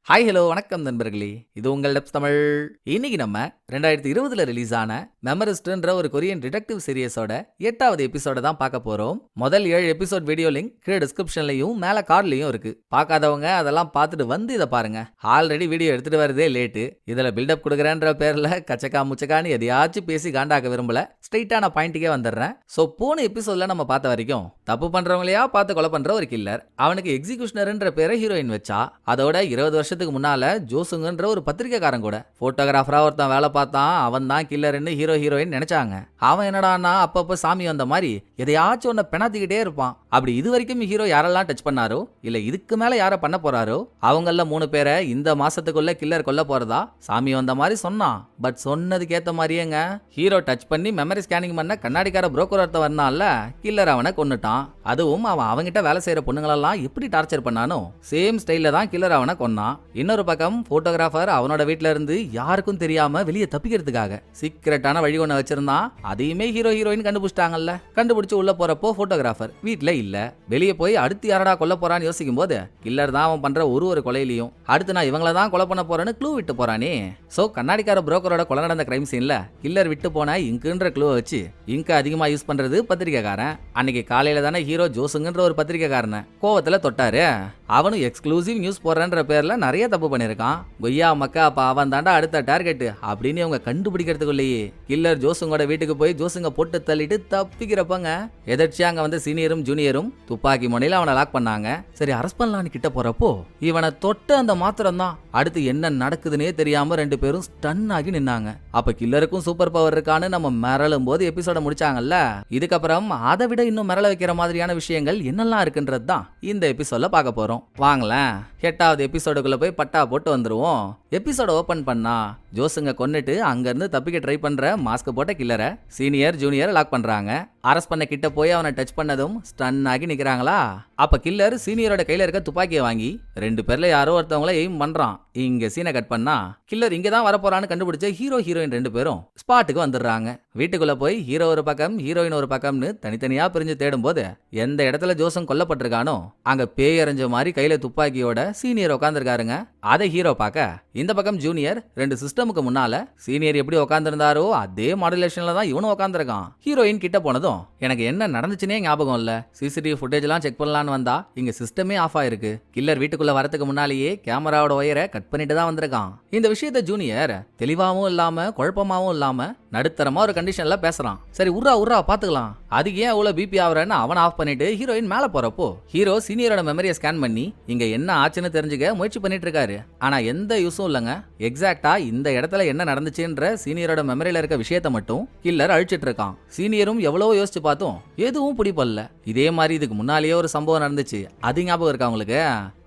Hi hello வணக்கம் நண்பர்களே, இது உங்கள் டெப்ஸ் தமிழ். இன்னைக்கு நம்ம 2020ல ரிலீஸ் ஆன மெமரிஸ்ட்ன்ற ஒரு கொரியன் டிடெக்டிவ் சீரியஸோட 8வது எபிசோட தான் பார்க்க போறோம். முதல் 7 எபிசோட் வீடியோ லிங்க் கீழே டிஸ்கிரிப்ஷன்லயும் மேல கார்ட்லயும் இருக்கு. பார்க்காதவங்க அதெல்லாம் பார்த்துட்டு வந்து இதை பாருங்க. ஆல்ரெடி வீடியோ எடுத்துட்டு வரதே லேட்டு. இதுல பில்டப் கொடுக்குறேன்ற பேர்ல கச்சக்கா முச்சக்கான்னு எதையாச்சும் பேசி காண்டாக்க விரும்பல. ஸ்ட்ரெயிட்டான பாயிண்ட்டுக்கே வந்துடுறேன். ஸோ போன எபிசோட்ல நம்ம பார்த்த வரைக்கும் தப்பு பண்றவங்களையா பார்த்து கொலை பண்ற ஒரு கில்லர், அவனுக்கு எக்ஸிகியூஷனர்ன்ற பேரை ஹீரோயின் வச்சா, அதோட 20 வருஷத்துக்கு முன்னால ஜோசுங்கன்ற ஒரு பத்திரிக்கைக்காரன் கூட போட்டோகிராஃபரா ஒருத்தன் வேலை பார்த்தான். அவன் தான் கில்லர்னு ஹீரோயின் நினைச்சாங்க. அவன் என்னடானா அப்பப்ப சாமி வந்த மாதிரி எதையாச்சும் ஒன்ன பெணாத்திக்கிட்டே இருப்பான். அப்படி இது வரைக்கும் ஹீரோ யாரெல்லாம் டச் பண்ணாரோ இல்ல இதுக்கு மேல யார பண்ண போறாரோ அவங்கள 3 பேரை இந்த மாசத்துக்குள்ள கில்லர் கொல்ல போறதா சாமி வந்த மாதிரி சொன்னான். பட் சொன்னதுக்கு ஏத்த மாதிரியேங்க ஹீரோ டச் பண்ணி மெமரி ஸ்கேனிங் பண்ண கண்ணாடிக்கார புரோக்கர் ஒருத்த வந்தான்ல, கில்லர் அவனை கொன்னுட்டான். அதுவும் அவன் அவங்கிட்ட வேலை செய்யற பொண்ணுங்களெல்லாம் எப்படி டார்ச்சர் பண்ணானோ சேம் ஸ்டைல்ல தான் கில்லர் அவனை கொன்னான். இன்னொரு பக்கம் போட்டோகிராஃபர் அவனோட வீட்ல இருந்து யாருக்கும் தெரியாம வெளியே தப்பிக்கிறதுக்காக சீக்கிரட்டான வழி ஒண்ணு வச்சிருந்தான். அதையுமே ஹீரோயின் கண்டுபிடிச்சிட்டாங்கல்ல. கண்டுபிடிச்சு உள்ள போறப்போ போட்டோகிராஃபர் வீட்ல இல்ல. வெளியே போய் அடுத்து யாரடா கொல்ல போறான்னு யோசிக்கும் போது கில்லர் தான் அவன் பண்ற ஒரு கொலையிலையும் அடுத்து நான் இவங்கள தான் கொலை பண்ண போறேன்னு க்ளூ விட்டு போறானே. சோ கண்ணாடிக்கார புரோக்கரோட கொலை நடந்த கிரைம் சீன்ல கில்லர் விட்டு போன இங்குன்ற க்ளூ வச்சு இங்க அதிகமா யூஸ் பண்றது பத்திரிக்கைக்காரன். அன்னைக்கு காலையில தானே ஹீரோ ஜோசுங்கன்ற ஒரு பத்திரிக்கைக்காரனை கோவத்துல தொட்டாரு. அவனும் எக்ஸ்க்ளூசிவ் நியூஸ் போடுறன்ற பேர்ல நிறைய தப்பு பண்ணிருக்கான். கொய்யா மக்கா, அப்ப அவன் தாண்டா அடுத்த டார்கெட் அப்படின்னு இவங்க கண்டுபிடிக்கிறதுக்குள்ளேயே கில்லர் ஜோசுங்கோட வீட்டுக்கு போய் ஜோசுங்க போட்டு தள்ளிட்டு தப்பிக்கிறப்பங்க எதர்ச்சியா அங்க வந்து சீனியரும் ஜூனியரும் துப்பாக்கி முனையில அவனை லாக் பண்ணாங்க. சரி அரெஸ்ட் பண்ணலான்னு கிட்ட போறப்போ இவனை தொட்ட அந்த மாத்திரம் தான் அடுத்து என்ன நடக்குதுன்னே தெரியாம 2 பேரும் ஸ்டன் ஆகி நின்னாங்க. அப்ப கில்லருக்கும் சூப்பர் பவர் இருக்கான்னு நம்ம மிரளும் போது எபிசோட முடிச்சாங்கல்ல. இதுக்கப்புறம் அதை விட இன்னும் மிரள வைக்கிற மாதிரியான விஷயங்கள் என்னெல்லாம் இருக்குன்றது தான் இந்த எபிசோட்ல பார்க்க போறோம். வாங்களேன் 8வது எபிசோடுக்குள்ள போய் பட்டா போட்டு வந்துருவோம். எபிசோட ஓபன் பண்ணா ஜோசுங்க கொன்னுட்டு அங்க இருந்து தப்பிக்க ட்ரை பண்ற மாஸ்க் போட்ட கில்லரை சீனியர் ஜூனியர் லாக் பண்றாங்க. அரெஸ்ட் பண்ண கிட்ட போய் அவனை டச் பண்ணதும் ஸ்டன் ஆகி நிக்கிறாங்களா. அப்ப கில்லர் சீனியரோட கையில இருக்க துப்பாக்கியை வாங்கி 2 பேர்ல யாரோ ஒருத்தவங்கள எய்ம் பண்றான். இங்க சீனை கட் பண்ணா கில்லர் இங்க தான் வரப்போறான்னு கண்டுபிடிச்ச ஹீரோயின் 2 பேரும் ஸ்பாட்டுக்கு வந்துடுறாங்க. வீட்டுக்குள்ள போய் ஹீரோ ஒரு பக்கம் ஹீரோயின் ஒரு பக்கம்னு தனித்தனியா பிரிஞ்சு தேடும் போது எந்த இடத்துல ஜோசம் கொல்லப்பட்டிருக்கானோ அங்க பேய் அரைஞ்ச மாதிரி கையில துப்பாக்கியோட சீனியர் உட்காந்துருக்காருங்க. அதை ஹீரோ பார்க்க இந்த பக்கம் ஜூனியர் 2 சிஸ்டமுக்கு முன்னால சீனியர் எப்படி உட்காந்துருந்தாரோ அதே மாடுலேஷன்ல தான் இவனும் உட்காந்துருக்கான். ஹீரோயின் கிட்ட போனதும் எனக்கு என்ன நடந்துச்சுன்னே ஞாபகம் இல்ல. சிசிடிவி ஃபுட்டேஜ் எல்லாம் செக் பண்ணலான்னு வந்தா இங்க சிஸ்டமே ஆஃப் ஆயிருக்கு. கில்லர் வீட்டுக்குள்ள வரதுக்கு முன்னாலேயே கேமராவோட ஒயரை கட் பண்ணிட்டு தான் வந்திருக்கான். இந்த விஷயத்த ஜூனியர் தெளிவாவும் இல்லாம குழப்பமாவும் இல்லாம நடுத்தரமா ஒரு கண்டிஷன்ல பேசுறான். சரி உர்ரா பாத்துக்கலாம், அதுக்கு ஏன் அவ்வளவு பிபி ஆவறன்னு அவன் ஆஃப் பண்ணிட்டு ஹீரோயின் மேல போறப்போ ஹீரோ சீனியரோட மெமரியை ஸ்கேன் பண்ணி இங்க என்ன ஆச்சுன்னு தெரிஞ்சுக்க முயற்சி பண்ணிட்டு இருக்காரு. ஆனா எந்த யூஸும் இல்லங்க. எக்ஸாக்டா இந்த இடத்துல என்ன நடந்துச்சுன்ற சீனியரோட மெமரியில இருக்க விஷயத்தை மட்டும் கில்லர் அழிச்சிட்டு இருக்கான். சீனியரும் எவ்வளவோ யோசிச்சு பார்த்தோம் எதுவும் பிடிப்பல்ல. இதே மாதிரி இதுக்கு முன்னாலேயே ஒரு சம்பவம் நடந்துச்சு, அது ஞாபகம் இருக்கா உங்களுக்கு?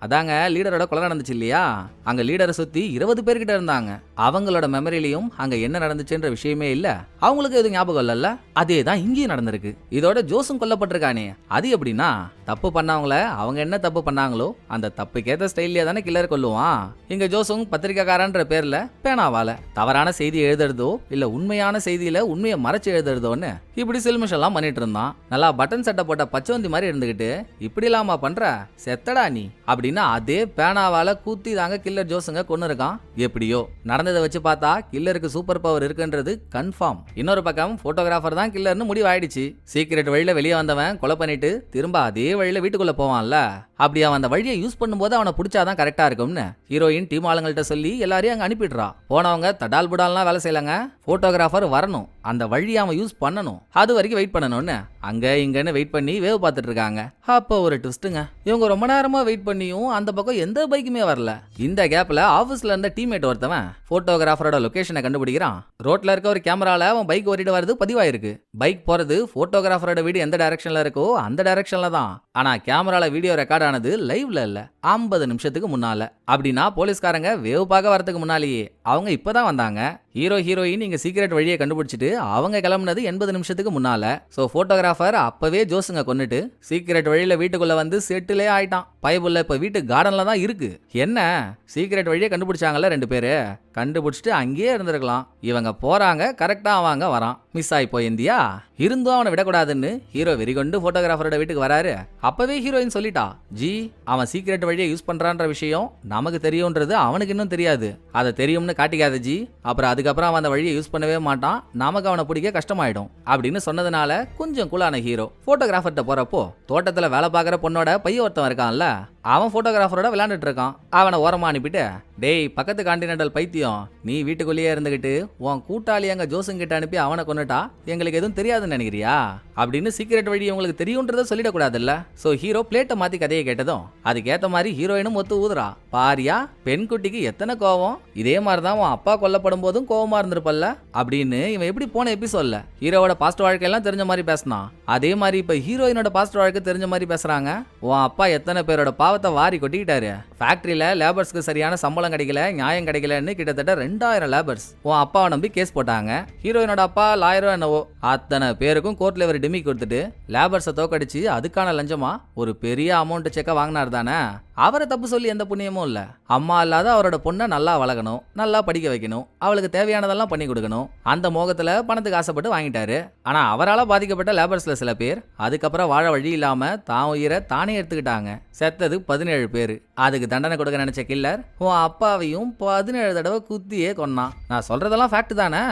அதாங்க லீடரோட கொலை நடந்துச்சு இல்லையா? அங்க லீடரை சுத்தி 20 பேர்கிட்ட இருந்தாங்க. அவங்களோட மெமரியிலையும் அங்க என்ன நடந்துச்சுன்ற விஷயமே இல்ல. அவங்களுக்கு எதுவும் ஞாபகம் இல்லல்ல. அதே தான் இங்கேயும் நடந்திருக்கு. இதோட ஜோசும் கொல்லப்பட்டிருக்கானே, அது எப்படின்னா தப்பு பண்ணவங்கள அவங்க என்ன தப்பு பண்ணாங்களோ அந்த தப்புக்கேத்த ஸ்டைல்லே தானே கில்லர் கொல்லுவான். இங்க ஜோசும் பத்திரிக்கைக்காரன்ற பேர்ல பேனாவால தவறான செய்தி எழுதுறதோ இல்ல உண்மையான செய்தியில உண்மையை மறைச்சு எழுதுறதோன்னு இப்படி சில்மிஷெல்லாம் பண்ணிட்டு இருந்தான். நல்லா பட்டன் சட்டை போட்ட பச்சவந்தி மாதிரி இருந்துகிட்டு இப்படி இல்லாம பண்ற செத்தடா நீ அப்படின்னா அதே பேனாவால கூத்தி தாங்க கில்லர் ஜோசுங்க கொன்னு இருக்கான். எப்படியோ நடந்ததை வச்சு பார்த்தா கில்லருக்கு சூப்பர் பவர் இருக்குன்றது கன்ஃபார்ம். இன்னொரு பக்கம் போட்டோகிராஃபர் தான் கில்லர்னு முடிவாயிடுச்சு. சீக்கிரட் வழியில வெளியே வந்தவன் கொலை பண்ணிட்டு திரும்ப அதே வழியில வீட்டுக்குள்ள போவான்ல. அப்படி அவன் அந்த வழியை யூஸ் பண்ணும்போது அவனை பிடிச்சாதான் கரெக்டா இருக்கும்னு ஹீரோயின் டீம் ஆளுங்கள்ட்ட சொல்லி எல்லாரையும் அங்க அனுப்பிடுறா. போனவங்க தடால் புடால்லாம் வேலை செய்யலங்க. போட்டோகிராஃபர் வரணும், அந்த வழியை அவன் யூஸ் பண்ணணும், அது வரைக்கும் வெயிட் பண்ணணும்னு அங்க இங்கன்னு வெயிட் பண்ணி வேவ் பார்த்துட்டு இருக்காங்க. அப்போ ஒரு ட்விஸ்ட்டுங்க. இவங்க ரொம்ப நேரமா வெயிட் பண்ணியும் அந்த பக்கம் எந்த பைக்குமே வரல. இந்த கேப்ல ஆபீஸ்ல இருந்த டீம்மேட் ஒருத்தவன் போட்டோகிராஃபரோட லொகேஷனை கண்டுபிடிக்கிறான். ரோட்ல இருக்க ஒரு கேமரால அவன் பைக் ஓடிட்டு வருது பதிவாயிருக்கு. பைக் போறது போட்டோகிராஃபரோட வீடு எந்த டைரக்ஷன்ல இருக்கோ அந்த டைரக்ஷன்ல தான். ஆனா கேமரால வீடியோ ரெக்கார்ட் ஆனது லைவ்ல இல்ல, 50 நிமிஷத்துக்கு முன்னால. அப்படின்னா போலீஸ்காரங்க வேவ் பார்க்க வரதுக்கு முன்னாலேயே அவங்க இப்பதான் வந்தாங்க. ஹீரோயின் இங்க சீக்கிரட் வழியை கண்டுபிடிச்சிட்டு அவங்க கிளம்புனது 80 நிமிஷத்துக்கு முன்னால. சோ போட்டோகிராஃபர் அப்பவே ஜோசுங்க கொன்னுட்டு சீக்கிரட் வழியில வீட்டுக்குள்ள வந்து செட்டிலே ஆயிட்டான். பயபுள்ள இப்ப வீட்டு கார்டன்ல தான் இருக்கு. என்ன சீக்கிரட் வழியை கண்டுபிடிச்சாங்கல்ல 2 பேரு, கண்டுபிடிச்சிட்டு அங்கேயே இருந்திருக்கலாம். இவங்க போறாங்க, கரெக்டா அவங்க வரான், மிஸ் ஆகி போயிருந்தியா. இருந்தும் அவனை விடக்கூடாதுன்னு ஹீரோ வெறிகொண்டு போட்டோகிராஃபரோட வீட்டுக்கு வராரு. அப்பவே ஹீரோயின் சொல்லிட்டா, ஜி அவன் சீக்ரெட் வழியை யூஸ் பண்றான்ற விஷயம் நமக்கு தெரியும்ன்றது அவனுக்கு இன்னும் தெரியாது, அதை தெரியும்னு காட்டிக்காத ஜி, அப்புறம் அதுக்கப்புறம் அவன் அந்த வழியை யூஸ் பண்ணவே மாட்டான், நமக்கு அவனை பிடிக்க கஷ்டமாயிடும் அப்படின்னு சொன்னதுனால கொஞ்சம் கூலான ஹீரோ போட்டோகிராஃபர்கிட்ட போறப்போ தோட்டத்துல வேலை பார்க்குற பொண்ணோட பையன் ஒருத்தன் இருக்கான்ல, அவன் போட்டோகிராஃபரோட விளையாண்டுட்டு இருக்கான். அவனை ஓரமா அனுப்பிட்டு, டேய் பக்கத்து கான்டினென்டல் பைத்தியம், நீ வீட்டுக்குள்ளேயே இருந்துகிட்டு உன் கூட்டாளி அங்க ஜோசங்கிட்ட அனுப்பி அவனை கொண்டுட்டா எங்களுக்கு எதுவும் தெரியாதுன்னு நினைக்கிறியா அப்படின்னு சீக்ரெட் வழி உங்களுக்கு தெரியும்ன்றத சொல்லிடக்கூடாதுல்ல. சோ ஹீரோ பிளேட்டை மாத்தி கதையை கேட்டதும் அதுக்கேத்த மாதிரி ஹீரோயினும் ஒத்து ஊதுறா. பாரியா பெண்குட்டிக்கு எத்தனை கோவம், இதே மாதிரிதான் உன் அப்பா கொல்லப்படும் போதும் கோவமா இருந்திருப்பல்ல அப்படின்னு இவன் எப்படி போன எபிசோட்ல ஹீரோவோட பாஸ்ட் வாழ்க்கையெல்லாம் தெரிஞ்ச மாதிரி பேசினான். அதே மாதிரி இப்ப ஹீரோயினோட பாஸ்ட் வாழ்க்கை தெரிஞ்ச மாதிரி பேசுறாங்க. உன் அப்பா எத்தனை பேரோட பாவத்தை வாரி கொட்டிக்கிட்டாரு, ஃபேக்டரியில லேபர்ஸ்க்கு சரியான சம்பளம் கிடைக்கல, நியாயம் கிடைக்கலன்னு கிட்டத்தட்ட 2000 லேபர்ஸ் உன் அப்பாவை நம்பி கேஸ் போட்டாங்க. ஹீரோயினோட அப்பா லாயரோ என்னவோ அத்தனை பேருக்கும் கோர்ட்ல ஒரு டிமி கொடுத்துட்டு லேபர்ஸை தோக்கடிச்சு அதுக்கான லஞ்சமா ஒரு பெரிய அமௌண்ட் செக்க வாங்கினார் தானே. அவரை தப்பு சொல்லி எந்த புண்ணியமும் இல்ல. அம்மா இல்லாத அவரோட பொண்ணை நல்லா வளர்க்கணும், நல்லா படிக்க வைக்கணும், அவளுக்கு தேவையானதெல்லாம் பண்ணி கொடுக்கணும், அந்த மோகத்துல பணத்துக்கு ஆசைப்பட்டு வாங்கிட்டாரு. ஆனா அவரால் பாதிக்கப்பட்ட லேபர்ஸ்ல சில பேர் அதுக்கப்புறம் வாழ வழி இல்லாம தான் உயிரை தானே எடுத்துக்கிட்டாங்க. செத்தது 17 பேர். அதுக்கு தண்டனை கொடுக்க நினைச்ச கில்லர் உன் அப்பாவையும் 17 தடவை குத்தியே கொன்னான். நான் சொல்றதெல்லாம் ஃபேக்ட் தானே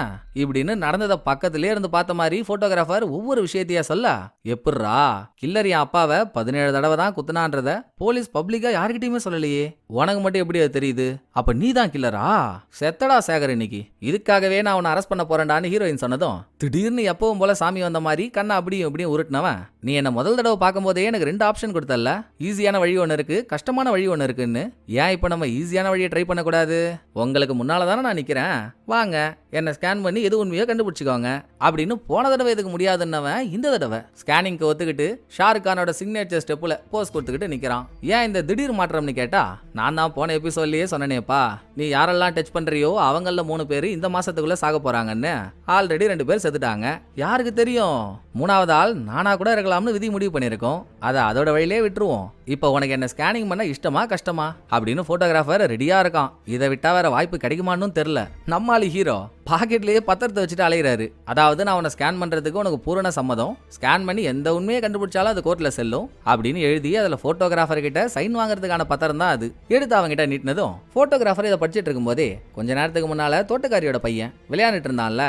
இப்படின்னு நடந்ததை பக்கத்திலே இருந்து பார்த்த மாதிரி போட்டோகிராஃபர் ஒவ்வொரு விஷயத்தையா சொல்ல, எப்படிரா கில்லர் என் அப்பாவை 17 தடவை தான் குத்துனான்றத போலீஸ் பப்ளிக்கா யாருக்கிட்டையுமே சொல்லலையே, உனக்கு மட்டும் எப்படி அது தெரியுது, அப்ப நீ தான் கில்லரா, செத்தடா சேகர் இன்னைக்கு, இதுக்காகவே நான் உன்னை அரெஸ்ட் பண்ண போறேன்டான்னு ஹீரோயின் சொன்னதும் திடீர்னு எப்பவும் போல சாமி வந்த மாதிரி கண்ணை அப்படியும் இப்படியும் உருட்டினவன், நீ என்ன முதல் தடவை பார்க்கும் போதே எனக்கு 2 ஆப்ஷன் கொடுத்தல, ஈஸியான வழி ஒன்று இருக்கு, கஷ்டமான வழி ஒன்று இருக்குன்னு, ஏன் இப்ப நம்ம ஈஸியான வழியை ட்ரை பண்ணக்கூடாது, உங்களுக்கு முன்னால தானே நான் நிக்கிறேன், வாங்க என்ன ஸ்கேன் பண்ணி எது உண்மையோ கண்டுபிடிச்சிக்கோங்க அப்படின்னு போன தடவை எதுக்கு முடியாதுன்னவன் இந்த தடவை ஸ்கேனிங்க்கு ஒத்துக்கிட்டு ஷாருக் கானோட சிக்னேச்சர் ஸ்டெப்ல போஸ் கொடுத்துக்கிட்டு நிக்கிறான். ஏன் இந்த திடீர் மாற்றம்னு கேட்டா, நான் தான் போன எபிசோட்லயே சொன்னேனேப்பா, நீ யாரெல்லாம் டச் பண்றியோ அவங்கள 3 பேர் இந்த மாசத்துக்குள்ள சாக போறாங்கன்னு. ஆல்ரெடி 2 பேர் செத்துட்டாங்க, யாருக்கு தெரியும் 3வது ஆள் நானா கூட இருக்கலாம்னு விதி முடிவு பண்ணிருக்கோம், அதை அதோட வழியிலே விட்டுருவோம். இப்போ உனக்கு என்ன ஸ்கேனிங் பண்ண இஷ்டமா கஷ்டமா அப்படின்னு போட்டோகிராஃபர் ரெடியா இருக்கான். இதை விட்டா வேற வாய்ப்பு கிடைக்குமான்னு தெரியல. நம்மாலி ஹீரோ பாக்கெட்லயே பத்திரத்தை வச்சுட்டு அலையிறாரு. அதாவது நான் உன்னை ஸ்கேன் பண்றதுக்கு உனக்கு பூரண சம்மதம், ஸ்கேன் பண்ணி எந்த உண்மையை கண்டுபிடிச்சாலும் அது கோர்ட்ல செல்லும் அப்படின்னு எழுதி அதுல போட்டோகிராஃபர் கிட்ட சைன் வாங்குறதுக்கான பத்திரம் தான் அது. எடுத்து அவங்க கிட்ட நீட்டினதும் போட்டோகிராஃபர் இதை படிச்சிட்டு இருக்கும் போதே கொஞ்ச நேரத்துக்கு முன்னால தோட்டக்காரியோட பையன் விளையாண்டுட்டு இருந்தான்ல,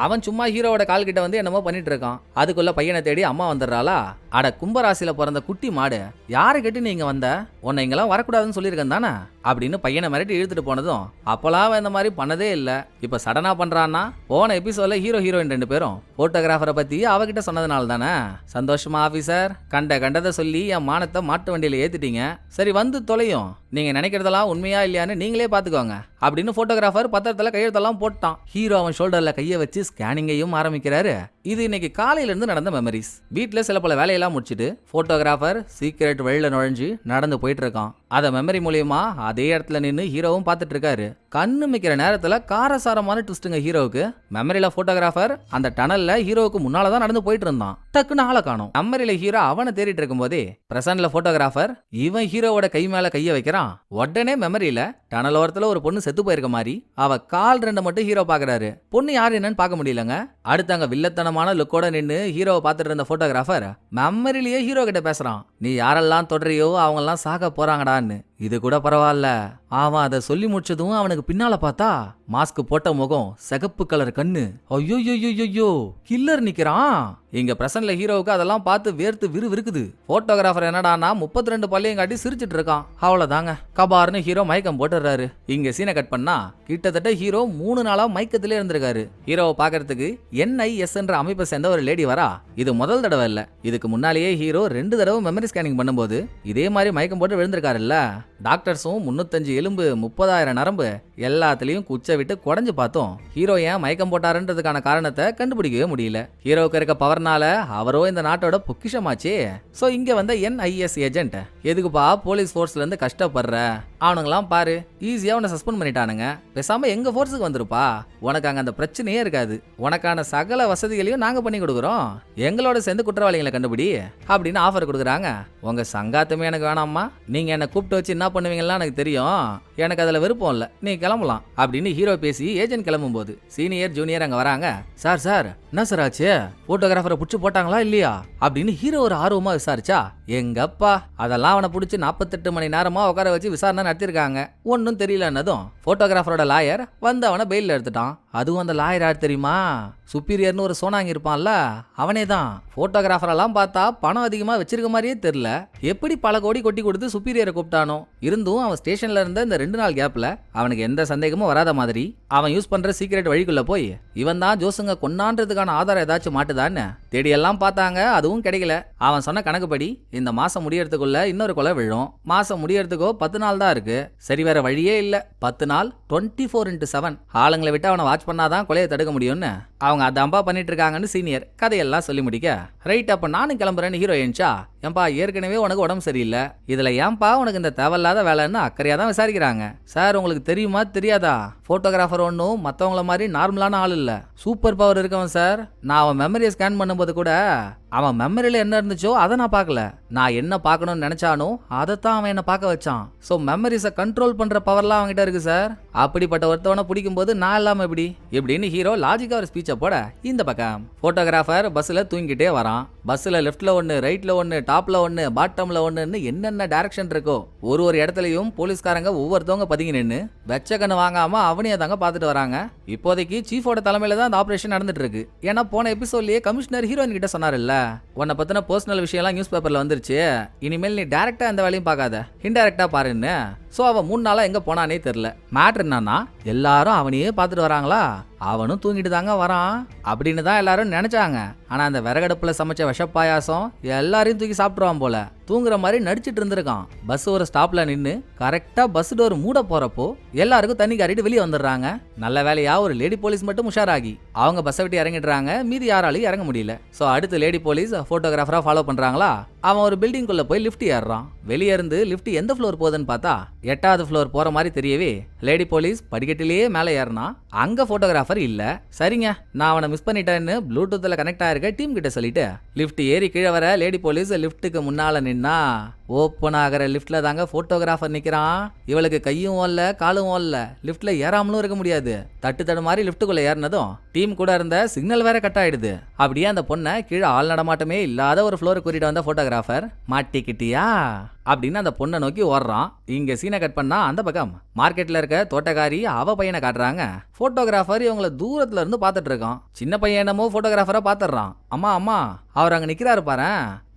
அவன் சும்மா ஹீரோவோட கால் கிட்ட வந்து என்னமோ பண்ணிட்டு இருக்கான். அதுக்குள்ள பையனை தேடி அம்மா வந்துடுறாளா, அட கும்பராசியில பிறந்த குட்டி மாடு, யாரு கேட்டு நீங்க வந்த, உன்னை இங்கெல்லாம் வரக்கூடாதுன்னு சொல்லியிருக்கேன் தானே அப்படின்னு பையனை மிரட்டி இழுத்துட்டு போனதும், அப்பெல்லாம் இந்த மாதிரி பண்ணதே இல்ல, இப்ப சடனா பண்றான்னா போன எபிசோட்ல ஹீரோயின் 2 பேரும் போட்டோகிராஃபரை பத்தி அவகிட்ட சொன்னதுனால தானே. சந்தோஷமா ஆபீசர், கண்டதை சொல்லி என் மானத்தை மாட்டு வண்டியில ஏத்திட்டீங்க, சரி வந்து தொலையும், நீங்க நினைக்கிறதெல்லாம் உண்மையா இல்லையான்னு நீங்களே பாத்துக்கோங்க அப்படின்னு போட்டோகிராஃபர் பத்திரத்துல கையெழுத்தெல்லாம் போட்டான். ஹீரோ அவன் ஷோல்டர்ல கையை வச்சு ஸ்கேனிங்கையும் ஆரம்பிக்கிறாரு. இது இன்னைக்கு காலையில இருந்து நடந்த மெமரிஸ். வீட்டுல சில பல வேலையெல்லாம் முடிச்சுட்டு போட்டோகிராஃபர் சீக்ரெட் வழியில நுழைஞ்சு நடந்து போயிட்டு இருக்கான். அத மெமரி மூலியமா அதே இடத்துல நின்று ஹீரோவும் பார்த்துட்டு இருக்காரு. கண்ணு மிக்கிற நேரத்துல காரசாரமான ட்விஸ்டுங்க ஹீரோவுக்கு. மெமரியில போட்டோகிராஃபர் அந்த டனல்ல ஹீரோவுக்கு முன்னாலதான் நடந்து போயிட்டு இருந்தான். டக்குன்னு ஆளை காணும். மெமரியில ஹீரோ அவனை தேடிட்டு இருக்கும் போதே பிரசன்ட்ல போட்டோகிராஃபர் இவன் ஹீரோவோட கை மேல கைய வைக்கிறான். உடனே மெமரியில டனல் ஓரத்துல ஒரு பொண்ணு செத்து போயிருக்க மாதிரி அவ கால் 2 மட்டும் ஹீரோ பாக்குறாரு. பொண்ணு யாரு என்னன்னு பார்க்க முடியலங்க. அடுத்தங்க வில்லத்தனமான லுக்கோட நின்று ஹீரோவை பார்த்துட்டு இருந்த போட்டோகிராஃபர் மெமரியிலேயே ஹீரோ கிட்ட பேசுறான். நீ யாரெல்லாம் தொடரியோ அவங்க எல்லாம் சாக போறாங்கடான்னு. இது கூட பரவாயில்ல, அவன் அதை சொல்லி முடிச்சதும் அவனுக்கு பின்னால பார்த்தா மாஸ்க் போட்ட முகம், சிகப்பு கலர் கண்ணு, ஐயோ கில்லர் நிக்கிறான். இங்க பிரசன்ட்ல ஹீரோவுக்கு அதெல்லாம் பார்த்து வேர்த்து விறுவிறுக்குது. போட்டோகிராஃபர் என்னடானா 32 பல்லையும் காட்டி சிரிச்சிட்டு இருக்கான். அவ்வளவுதாங்க, கபார்னு ஹீரோ மயக்கம் போட்டுறாரு. இங்க சீனை கட் பண்ணா கிட்டத்தட்ட ஹீரோ 3 நாளா மயக்கத்திலே இருந்திருக்காரு. ஹீரோவை பாக்குறதுக்கு NIS என்ற அமைப்பை சேர்ந்த ஒரு லேடி வரா. இது முதல் தடவை இல்ல, இதுக்கு முன்னாலேயே ஹீரோ 2 தடவை மெமரி ஸ்கேனிங் பண்ணும்போது இதே மாதிரி மயக்கம் போட்டு விழுந்திருக்காருல்ல. டாக்டர்ஸும் 305 எலும்பு 30,000 நரம்பு எல்லாத்துலயும் குச்சை விட்டு குடஞ்சு பார்த்தோம். ஹீரோ ஏன் மயக்கம் போட்டாருன்றதுக்கான காரணத்தை கண்டுபிடிக்கவே முடியல. ஹீரோவுக்கு இருக்க பவர்னால அவரோ இந்த நாட்டோட பொக்கிஷமாச்சே. சோ இங்க வந்த NIS ஏஜென்ட், எதுக்குப்பா போலீஸ் போர்ஸ்ல இருந்து கஷ்டப்படுற அவனுங்களாம் பாரு ஈஸியா உன்னை சஸ்பெண்ட் பண்ணிட்டானுங்க, பேசாம எங்க ஃபோர்ஸுக்கு வந்துருப்பா, உனக்கு அங்க அந்த பிரச்சனையே இருக்காது, உனக்கான சகல வசதிகளையும் நாங்க பண்ணி கொடுக்குறோம், எங்களோட சேர்ந்து குற்றவாளிகளை கண்டுபிடி அப்படின்னு ஆஃபர் கொடுக்குறாங்க. உங்க சங்காத்தமே எனக்கு வேணாம்மா, நீங்க என்ன கூப்பிட்டு வச்சு என்ன பண்ணுவீங்கலாம் எனக்கு தெரியும், எனக்கு அதுல விருப்பம் இல்ல, நீ கிளம்பலாம் அப்படின்னு ஹீரோ பேசி ஏஜென்ட் கிளம்பும் போது சீனியர் ஜூனியர் அங்க வராங்க. சார் சார் என்ன சார் ஆச்சு, போட்டோகிராஃபரை புடிச்சு போட்டாங்களா இல்லையா அப்படின்னு ஹீரோ ஒரு ஆர்வமா விசாரிச்சா, எங்கப்பா அதெல்லாம் அவனை பிடிச்சி 48 மணி நேரமா உட்கார வச்சு விசாரணை நடத்திருக்காங்க, ஒன்னும் தெரியலன்னதும் போட்டோகிராஃபரோட லாயர் வந்து அவனை பெயில எடுத்துட்டான். அதுவும் அந்த லாயர் யார் தெரியுமா, சுப்பீரியர்னு ஒரு சோனாங்க இருப்பான்ல அவனே தான். போட்டோகிராஃபரெல்லாம் பார்த்தா பணம் அதிகமா வச்சிருக்க மாதிரியே தெரியல, எப்படி பல கோடி கொட்டி கொடுத்து சுப்பீரியரை கூப்பிட்டானோ. இருந்தும் அவன் ஸ்டேஷன்ல இருந்த இந்த 2 நாள் கேப்ல அவனுக்கு எந்த சந்தேகமும் வராத மாதிரி அவன் யூஸ் பண்ற சீக்ரெட் வழிக்குள்ள போய் இவன் தான் ஜோசுங்க கொன்னான்றதுக்கான ஆதாரம் ஏதாச்சும் மாட்டுதான்னு தேடியெல்லாம் பார்த்தாங்க, அதுவும் கிடைக்கல. அவன் சொன்ன கணக்குப்படி இந்த மாசம் முடியறதுக்குள்ள இன்னொரு கொலை விழும், மாசம் முடியறதுக்கோ 10 நாள் தான் இருக்கு. சரி வேற வழியே இல்ல, 10 நாள் 24x7 ஆளுங்களை விட்டு அவனை வாட்ச் பண்ணாதான் கொலையை தடுக்க முடியும்னு அவங்க அதாம்பா பண்ணிட்டு இருக்காங்கன்னு சீனியர் கதையெல்லாம் சொல்லி முடிக்க, ரைட் அப்ப நானும் கிளம்புறேன்னு ஹீரோ ஏன்ச்சா, ஏன்பா ஏற்கனவே உனக்கு உடம்பு சரியில்லை, இதுல ஏன்பா உனக்கு இந்த தேவையில்லாத வேலைன்னு அக்கறையா தான் விசாரிக்கிறாங்க. சார் உங்களுக்கு தெரியுமா தெரியாதா, போட்டோகிராஃபர் ஒன்றும் மற்றவங்கள மாதிரி நார்மலான ஆள் இல்ல, சூப்பர் பவர் இருக்கவன் சார். நான் அவன் மெமரியை ஸ்கேன் பண்ணும்போது கூட அவன் மெமரியில என்ன இருந்துச்சோ அதை நான் பார்க்கல, நான் என்ன பார்க்கணும்னு நினைச்சானோ அதைத்தான் அவன் என்ன பார்க்க வச்சான். ஸோ மெமரிஸை கண்ட்ரோல் பண்ற பவர்லாம் அவன்கிட்ட இருக்கு சார். அப்படிப்பட்ட ஒருத்தவனை பிடிக்கும் போது நான் இல்லாம எப்படி எப்படின்னு ஹீரோ லாஜிக்கா ஒரு ஸ்பீச்சை போட, இந்த பக்கம் போட்டோகிராஃபர் பஸ்ல தூங்கிட்டே வரான். பஸ்ல லெஃப்ட்ல ஒன்னு, ரைட்ல ஒன்னு, டாப்ல ஒன்னு, பாட்டம்ல ஒன்னு என்னென்ன டைரக்ஷன் இருக்கோ ஒரு இடத்துலயும் போலீஸ்காரங்க ஒவ்வொருத்தவங்க பதுங்கி நின்று வெச்ச கண்ணு வாங்காம அவனையே தாங்க பார்த்துட்டு வராங்க. இப்போதைக்கு சீஃபோட தலைமையில தான் அந்த ஆபரேஷன் நடந்துட்டு இருக்கு. ஏன்னா போன எபிசோட்லயே கமிஷனர் ஹீரோயின் கிட்ட சொன்னார் இல்ல, உன்னை பத்தின பர்சனல் விஷயம்லாம் நியூஸ் பேப்பர்ல வந்துருச்சு, இனிமேல் நீ டைரக்டா அந்த வேலையும் பார்க்காத, இன்டைரக்டா பாருன்னு. ஸோ அவன் 3 நாளா எங்க போனானே தெரியல. மேட்ரு என்னன்னா எல்லாரும் அவனையே பார்த்துட்டு வராங்களா, அவனும் தூங்கிட்டு தாங்க வரான் அப்படின்னு தான் எல்லாரும் நினைச்சாங்க. ஆனா அந்த விறகடுப்புல சமைச்ச விஷப்பாயாசம் எல்லாரையும் தூக்கி சாப்பிட்டுருவான் போல, தூங்குற மாதிரி நடிச்சிட்டு இருந்திருக்கான். பஸ் ஒரு ஸ்டாப்ல நின்று கரெக்டா பஸ் டோர் மூட போறப்போ எல்லாருக்கும் தண்ணி காரிட்டு வெளியே வந்துடுறாங்க. நல்ல வேலையா ஒரு லேடி போலீஸ் மட்டும் உஷாராகி அவங்க பஸ்ஸை விட்டு இறங்கிடுறாங்க, மீதி யாராலையும் இறங்க முடியல. ஸோ அடுத்து லேடி போலீஸ் போட்டோகிராஃபரா ஃபாலோ பண்றாங்களா. அவன் ஒரு பில்டிங்குள்ள போய் லிஃப்ட் ஏறுறான். வெளியே இருந்து லிஃப்ட் எந்த ஃப்ளோர் போகுதுன்னு பார்த்தா 8வது ஃப்ளோர் போற மாதிரி தெரியவே லேடி போலீஸ் படிக்கட்டிலேயே மேலே ஏறினா. அங்க போட்டோகிராஃபர் இல்ல. சரிங்க நான் அவனை மிஸ் பண்ணிட்டேன்னு ப்ளூடூத்ல கனெக்ட் ஆயிருக்க டீம் கிட்ட சொல்லிட்டு லிஃப்ட் ஏறி கீழே வர லேடி போலீஸ் லிஃப்ட்டுக்கு முன்னால நின்னா ஓப்பன் ஆகிற லிஃப்ட்ல தாங்க போட்டோகிராஃபர் நிக்கிறான். இவளுக்கு கையும் ஓல்ல காலும் ஓல்ல, லிஃப்ட்ல ஏறாமலும் இருக்க முடியாது. தட்டு மாதிரி லிஃப்ட்டுக்குள்ள ஏறினதும் டீம் கூட இருந்த சிக்னல் வேற கட் ஆயிடுது. அப்படியே அந்த பொண்ணை கீழே ஆள் நடமாட்டமே இல்லாத ஒரு ஃப்ளோர் கூட்டிட்டு வந்த போட்டோகிராஃபர் மாட்டிக்கிட்டியா அப்படின்னு அந்த பொண்ணை நோக்கி ஓடுறான். இங்க சீனை கட் பண்ணா அந்த பக்கம் மார்க்கெட்ல இருக்க தோட்டக்காரி அவ பையனை காட்டுறாங்க. போட்டோகிராஃபர் இவங்களை தூரத்துல இருந்து பாத்துட்டு இருக்கான். சின்ன பையன் என்னமோ போட்டோகிராஃபரா பாத்துறான். அம்மா அம்மா அவர் அங்க நிக்கிறாரு பாரு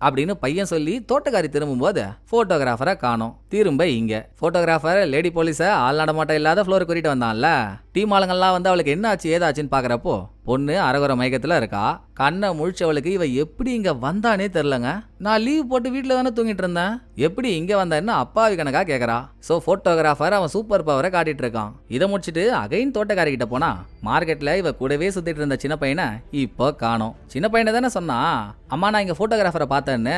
அப்படின்னு பையன் சொல்லி தோட்டக்காரி திரும்பும் போது போட்டோகிராஃபரை காணோம். திரும்ப இங்க போட்டோகிராஃபர் லேடி போலீஸ ஆள் நடமாட்டம் இல்லாத ஃப்ளோர் கூட்டிட்டு வந்தான்ல. டீம் ஆளுங்கள்லாம் வந்து அவளுக்கு என்ன ஆச்சு ஏதாச்சுன்னு பாக்குறப்போ பொண்ணு அரகுற மயக்கத்துல இருக்கா. கண்ணை முழிச்சவளுக்கு இவ எப்படி இங்க வந்தானே தெரியலங்க. நான் லீவ் போட்டு வீட்டுல தானே தூங்கிட்டு இருந்தேன், எப்படி இங்க வந்தேன்னு அப்பாவி கணக்கா கேக்குறா. சோ போட்டோகிராஃபர் அவன் சூப்பர் பவரை காட்டிட்டு இருக்கான். இதை முடிச்சுட்டு அகைன் தோட்டக்காரி கிட்ட போனா மார்க்கெட்ல இவ கூடவே சுத்திட்டு இருந்த சின்ன பையனை இப்போ காணோம். சின்ன பையனை தானே சொன்னா, அம்மா நான் இங்க போட்டோகிராஃபரை பார்த்தேன்னு.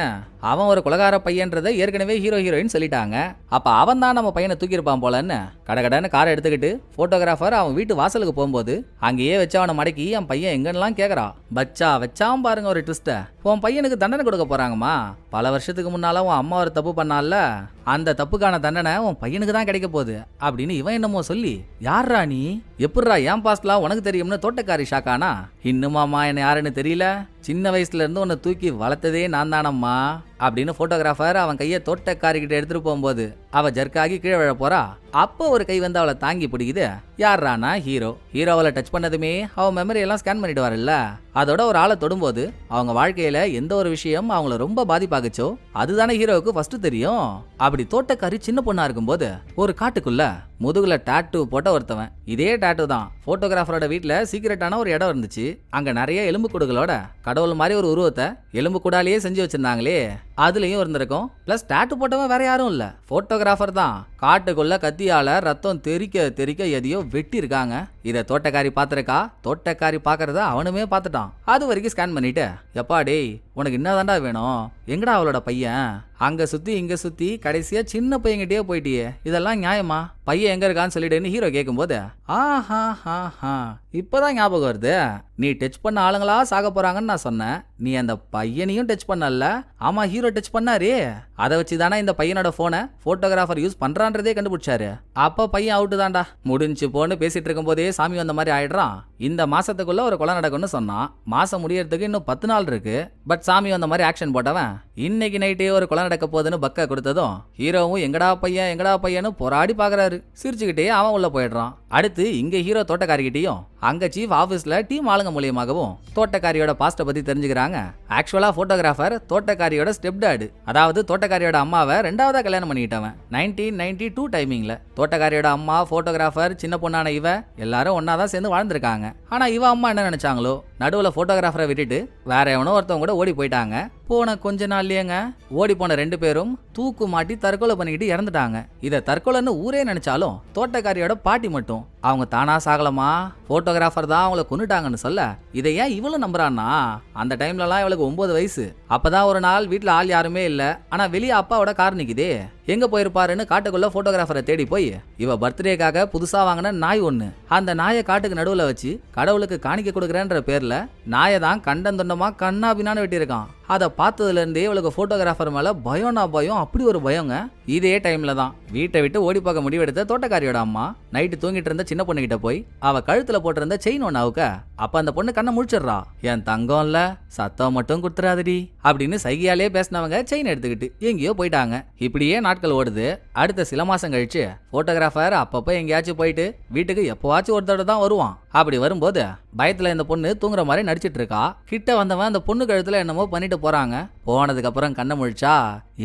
அவன் ஒரு கொலகார பையன்றதை ஏற்கனவே ஹீரோயின் சொல்லிட்டாங்க. அப்ப அவன் தான் நம்ம பையனை தூக்கியிருப்பான் போலன்னு கடகடன்னு காரை எடுத்துக்கிட்டு போட்டோகிராஃபர் அவன் வீட்டு வாசலுக்கு போகும்போது அங்கேயே வச்சு அவனை மடக்கி என் பையன் எங்கன்னெல்லாம் கேட்கறா. வச்சாம் பாருங்க ஒரு ட்விஸ்ட. உன் பையனுக்கு தண்டனை கொடுக்க போறாங்கம்மா. பல வருஷத்துக்கு முன்னால உன் அம்மா ஒரு தப்பு பண்ணால, அந்த தப்புக்கான தண்டனை உன் பையனுக்கு தான் கிடைக்க போகுது அப்படின்னு இவன் என்னமோ சொல்லி, யாரா நீ எப்படிரா என் பாஸ்ட்லாம் உனக்கு தெரியும்னு தோட்டக்காரி ஷாக்கானா. இன்னுமாமா என்ன யாருன்னு தெரியல, சின்ன வயசுல இருந்து உன்னை தூக்கி வளர்த்ததே நான் தானம்மா அப்படின்னு போட்டோகிராஃபர் அவன் கையை தோட்டக்காரிக்கிட்ட எடுத்துட்டு போகும்போது அவ ஜர்க்காகி கீழே விழ போறா. அப்போ ஒரு கை வந்து அவளை தாங்கி பிடிக்குது. யாரானா ஹீரோ. ஹீரோ அவளை டச் பண்ணதுமே அவன் மெமரி எல்லாம் ஸ்கேன் பண்ணிட்டு வரல. அதோட ஒரு ஆளை தொடும்போது அவங்க வாழ்க்கையில எந்த ஒரு விஷயம் அவங்கள ரொம்ப பாதிப்பாகுச்சோ அதுதானே ஹீரோவுக்கு ஃபர்ஸ்ட் தெரியும். அப்படி தோட்டக்காரி சின்ன பொண்ணா இருக்கும்போது ஒரு காட்டுக்குள்ள முதுகுல டாட்டூ போட்ட ஒருத்தவன். இதே டாட்டூ தான் போட்டோகிராஃபரோட வீட்டுல சீக்கிரட்டான ஒரு இடம் இருந்துச்சு. அங்க நிறைய எலும்பு கூடுகளோட கடவுள் மாதிரி ஒரு உருவத்தை எலும்பு கூடாலேயே செஞ்சு வச்சிருந்தாங்களே, அதுலயும் இருந்திருக்கும். பிளஸ் டாட்டூ போட்டவன் வேற யாரும் இல்ல, போட்டோகிராஃபர் தான். காட்டுக்குள்ள கத்தியால ரத்தம் தெறிக்க தெறிக்க எதையோ வெட்டி இருக்காங்க. இத தோட்டக்காரி பாத்திருக்கா. தோட்டக்காரி பாக்குறத அவனுமே பாத்துட்டான். அது வரைக்கும் ஸ்கேன் பண்ணிட்டு எப்பா டேய் உனக்கு என்னதான்டா வேணும், எங்கடா அவளோட பையன், அங்க சுத்தி இங்க சுத்தி கடைசியா சின்ன பையன்கிட்டயே போயிட்டியே, இதெல்லாம் நியாயமா, பையன் எங்க இருக்கான்னு சொல்லிடுன்னு ஹீரோ கேட்கும்போது ஆஹா இப்பதான் ஞாபகம் வருது, நீ டச் பண்ண ஆளுங்களா சாக போறாங்கன்னு நான் சொன்னேன், நீ அந்த பையனையும் டச் பண்ணல. ஆமா ஹீரோ டச் பண்ணாரு, அதை வச்சுதானே இந்த பையனோட போனை போட்டோகிராஃபர் யூஸ் பண்றான்றதே கண்டுபிடிச்சாரு. அப்ப பையன் அவுட்டு தான்டா, முடிஞ்சு போன்னு பேசிட்டு இருக்கும் போதே சாமி வந்த மாதிரி ஆயிடுறான். இந்த மாசத்துக்குள்ள ஒரு கொலை நடக்கும்னு சொன்னான், மாசம் முடியறதுக்கு இன்னும் 10 நாள் இருக்கு. பட் சாமி வந்த மாதிரி ஆக்ஷன் போட்டவன் இன்னைக்கு நைட்டே ஒரு கொலை நடக்க போகுதுன்னு பக்க கொடுத்ததும் ஹீரோவும் எங்கடா பையன்னு போராடி பாக்குறாரு. சிரிச்சுக்கிட்டே அவன் உள்ள போயிடுறான். அடுத்து இங்க ஹீரோ தோட்டக்காரிகிட்டையும் அங்க சீஃப் ஆபீஸ்ல டீம் ஆளுங்க மூலியமாகவும் தோட்டக்காரியோட பாஸ்ட பத்தி தெரிஞ்சுக்கிறாங்க. ஆக்சுவலா போட்டோகிராஃபர் தோட்டக்காரியோட ஸ்டெப் டாடு, அதாவது தோட்டக்காரியோட அம்மாவை 2வதா கல்யாணம் பண்ணிட்டவன் 1992 டைமிங்ல. தோட்டக்காரியோட அம்மா, போட்டோகிராஃபர், சின்ன பொண்ணான இவ எல்லாரும் ஒன்னாதான் சேர்ந்து வாழ்ந்திருக்காங்க. ஆனா இவ அம்மா என்ன நினைச்சாங்களோ, நடுவுல போட்டோகிராஃபரை விட்டுட்டு வேற எவனோ ஒருத்தவங்க கூட ஓடி போயிட்டாங்க. போன கொஞ்ச நாள்லயேங்க ஓடி போன 2 பேரும் தூக்கு மாட்டி தற்கொலை பண்ணிக்கிட்டு இறந்துட்டாங்க. இதை தற்கொலைன்னு ஊரே நினைச்சாலும் தோட்டக்காரியோட பாட்டி மட்டும் அவங்க தானா சாகலமா, போட்டோகிராஃபர் தான் அவங்கள கொன்னுட்டாங்கன்னு சொல்ல இதை ஏன் இவளும் நம்புறான்னா, அந்த டைம்லலாம் இவளுக்கு 9 வயசு. அப்பதான் ஒரு நாள் வீட்டுல ஆள் யாருமே இல்ல, ஆனா வெளியே அப்பாவோட கார் நிக்குதே, எங்க போயிருப்பாருன்னு காட்டுக்குள்ள போட்டோகிராஃபரை தேடி போய் இவ பர்த்டேக்காக புதுசா வாங்கின நாய் ஒண்ணு, அந்த நாயை காட்டுக்கு நடுவுல வச்சு கடவுளுக்கு காணிக்க கொடுக்குறேன்ற பேர்ல நாயை தான் கண்டந்தொண்டமா கண்ணா பின்னான்னு வெட்டியிருக்கான். அதை பார்த்ததுல இருந்தே இவளுக்கு போட்டோகிராஃபர் மேல பயம்னா பயம், அப்படி ஒரு பயங்க. இதே டைம்ல தான் வீட்டை விட்டு ஓடி பார்க்க முடிவெடுத்த தோட்டக்காரியோட அம்மா நைட்டு தூங்கிட்டு இருந்த சின்ன பொண்ணு கிட்ட போய் அவ கழுத்துல போட்டிருந்த செயின் ஒன்னு அவுக்க, அப்ப அந்த பொண்ணு கண்ணை முழிச்சிடுறா. என் தங்கம் இல்ல, சத்தம் மட்டும் குடுத்துறாதடி அப்படின்னு சைகையாலே பேசினவங்க செயின் எடுத்துக்கிட்டு எங்கேயோ போயிட்டாங்க. இப்படியே நாட்கள் ஓடுது. அடுத்த சில மாசம் கழிச்சு போட்டோகிராஃபர் அப்பப்ப எங்கேயாச்சும் போயிட்டு வீட்டுக்கு எப்பவாச்சும் ஒரு தடவை தான் வருவான். அப்படி வரும்போது பயத்துல இந்த பொண்ணு தூங்குற மாதிரி நடிச்சிட்டு இருக்கா. கிட்ட வந்தவன் அந்த பொண்ணு கழுத்துல என்னமோ பண்ணிட்டு போறாங்க. போனதுக்கு அப்புறம் கண்ணை முழிச்சா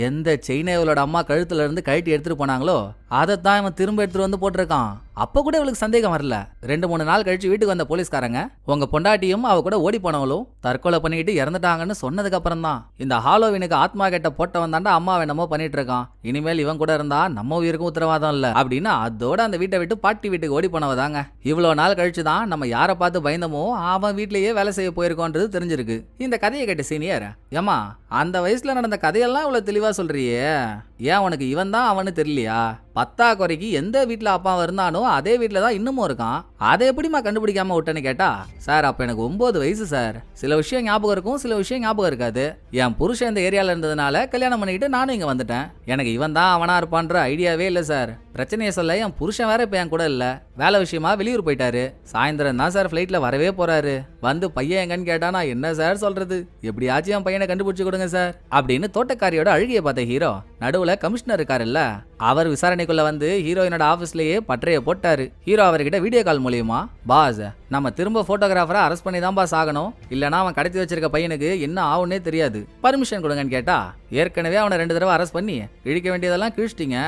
எந்த செயினை இவளோட அம்மா கழுத்துல இருந்து கழட்டி எடுத்துட்டு போனாங்களோ அதைத்தான் இவன் திரும்ப எடுத்துட்டு வந்து போட்டிருக்கான். அப்ப கூட இவளுக்கு சந்தேகம் வரல. 2-3 நாள் கழிச்சு வீட்டுக்கு வந்த போலீஸ்காரங்க உங்க பொண்டாட்டியும் அவ கூட ஓடி போனவங்களும் தற்கொலை பண்ணிட்டு இறந்துட்டாங்கன்னு சொன்னதுக்கு அப்புறம் தான் இந்த ஹாலோவினுக்கு ஆத்மா கெட்ட போட்டவன் தாண்டா அம்மா என்னமோ பண்ணிட்டு இருக்கான், இனிமேல் இவன் கூட இருந்தா நம்ம உயிருக்கும் உத்தரவாதம் இல்ல அப்படின்னு அதோட அந்த வீட்டை விட்டு பாட்டி வீட்டுக்கு ஓடி போனவதாங்க. இவ்வளவு நாள் கழிச்சுதான் நம்ம யாரை பார்த்து பயந்தமோ அவன் வீட்லயே வேலை செய்ய போயிருக்கோன்றது தெரிஞ்சிருக்கு. இந்த கதையை கேட்ட சீனியர், ஏமா அந்த வயசுல நடந்த கதையெல்லாம் இவ்வளவு தெளிவா சொல்றியே, ஏன் உனக்கு இவன் தான் அவனு தெரியலையா, 10 குறைக்கு எந்த வீட்டுல அப்பா இருந்தானோ அதே வீட்டுல தான் இன்னமும் இருக்கான், அதை எப்படிமா கண்டுபிடிக்காம விட்டேன்னு கேட்டா, சார் அப்ப எனக்கு 9 வயசு சார், சில விஷயம் ஞாபகம் இருக்கும், சில விஷயம் ஞாபகம் இருக்காது, என் புருஷன் இந்த ஏரியால இருந்ததுனால கல்யாணம் பண்ணிக்கிட்டு நானும் இங்க வந்துட்டேன், எனக்கு இவன் தான் அவனா இருப்பான்ற ஐடியாவே இல்லை சார், பிரச்சனையை சொல்ல என் புருஷன் வேற இப்ப என் கூட இல்ல, வேலை விஷயமா வெளியூர் போயிட்டாரு, சாயந்தரம் தான் சார் ஃபிளைட்ல வரவே போறாரு, வந்து பையன் எங்கன்னு கேட்டா நான் என்ன சார் சொல்றது, எப்படியாச்சும் என் பையனை கண்டுபிடிச்சு கொடுங்க சார் அப்படின்னு தோட்டக்காரியோட அழுகிய பார்த்த ஹீரோ நடுவுல கமிஷனர் இருக்காருல்ல, அவர் விசாரணைக்குள்ள வந்து ஹீரோயினோட ஆபீஸ்லயே பட்டறைய போட்டாரு. ஹீரோ அவர்கிட்ட வீடியோ கால் மூலியமா, பாஸ் நம்ம திரும்ப போட்டோகிராஃபரை அரெஸ்ட் பண்ணி தான் பாஸ் ஆகணும், இல்லனா அவன் கடத்தி வச்சிருக்க பையனுக்கு என்ன ஆகுன்னே தெரியாது, பர்மிஷன் கொடுங்கன்னு கேட்டா, ஏற்கனவே அவனை 2 தடவை அரெஸ்ட் பண்ணி இழிக்க வேண்டியதெல்லாம் கிழிச்சிட்டீங்க,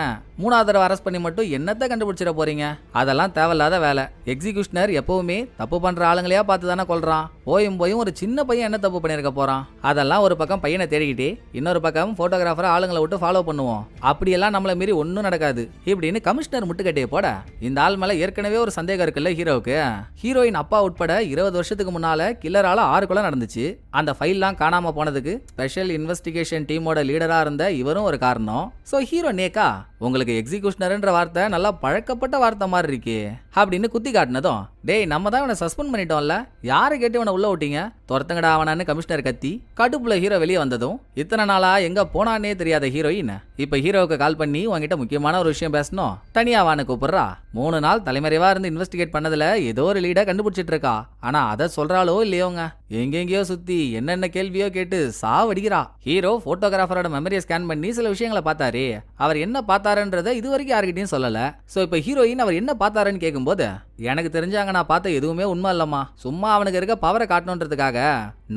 3வது தடவை அரெஸ்ட் பண்ணி மட்டும் என்னத்தை கண்டுபிடிச்சிட போறீங்க, அதெல்லாம் தேவையில்லாத வேலை, எக்ஸிகியூஷனர் எப்பவுமே தப்பு பண்ற ஆளுங்களையா பார்த்து தானே கொள்றான், போயும் ஒரு சின்ன பையன் என்ன தப்பு பண்ணிருக்க போறான், அதெல்லாம் ஒரு பக்கம் பையனை தேடிக்கிட்டே இன்னொரு பக்கம் போட்டோகிராஃபரை ஆளுங்களை விட்டு ஃபாலோ பண்ணுவோம், அப்படியெல்லாம் நம்மள மீறி ஒன்னும் நடக்காது இப்படின்னு கமிஷனர் முட்டுக்கட்டையை போட, இந்த ஆள் மேல ஏற்கனவே ஒரு சந்தேகம் இருக்குல்ல ஹீரோவுக்கு. ஹீரோயின் அப்பா உட்பட 20 வருஷத்துக்கு முன்னால கில்லரால 6 கொலை நடந்துச்சு. அந்த ஃபைல்லாம் காணாம போனதுக்கு ஸ்பெஷல் இன்வெஸ்டிகேஷன் டீமோட லீடரா இருந்த இவரும் ஒரு காரணம். சோ ஹீரோ நேக்கா உங்களுக்கு எக்ஸிகியூஷனர்ன்ற வார்த்தை நல்லா பழக்கப்பட்ட வார்த்தை மாதிரி இருக்கே அப்படின்னு குத்தி காட்டினதும், டேய் நம்ம தான் இவனை சஸ்பெண்ட் பண்ணிட்டோம்ல, யாரை கேட்டு இவனை உள்ள விட்டீங்க, துரத்துங்கடா அவனான்னு கமிஷனர் கத்தி கடுப்புல ஹீரோ வெளியே வந்ததும், இத்தனை நாளா எங்க போனானே தெரியாத ஹீரோயின் இப்ப ஹீரோவுக்கு கால் பண்ணி உங்ககிட்ட முக்கியமான ஒரு விஷயம் பேசணும், தனியா வான்னு கூப்பிடுறா. 3 நாள் தலைமறைவா இருந்து இன்வெஸ்டிகேட் பண்ணதுல ஏதோ ஒரு லீடை கண்டுபிடிச்சிட்டு இருக்கா. ஆனா அதை சொல்றாளோ இல்லையோங்க, எங்கெங்கயோ சுத்தி என்னென்ன கேள்வியோ கேட்டு சாவடிக்கிறா. ஹீரோ போட்டோகிராஃபரோட மெமரியை ஸ்கேன் பண்ணி சில விஷயங்களை பார்த்தாரு. அவர் என்ன பார்த்தாருன்றதை இது வரைக்கும் யார்கிட்டயும் சொல்லல. சோ இப்ப ஹீரோயின் அவர் என்ன பார்த்தாருன்னு கேட்கும்போது, எனக்கு தெரிஞ்சாங்க நான் பார்த்த எதுவுமே உண்மை இல்லம்மா, சும்மா அவனுக்கு இருக்க பவரை காட்டணுன்றதுக்காக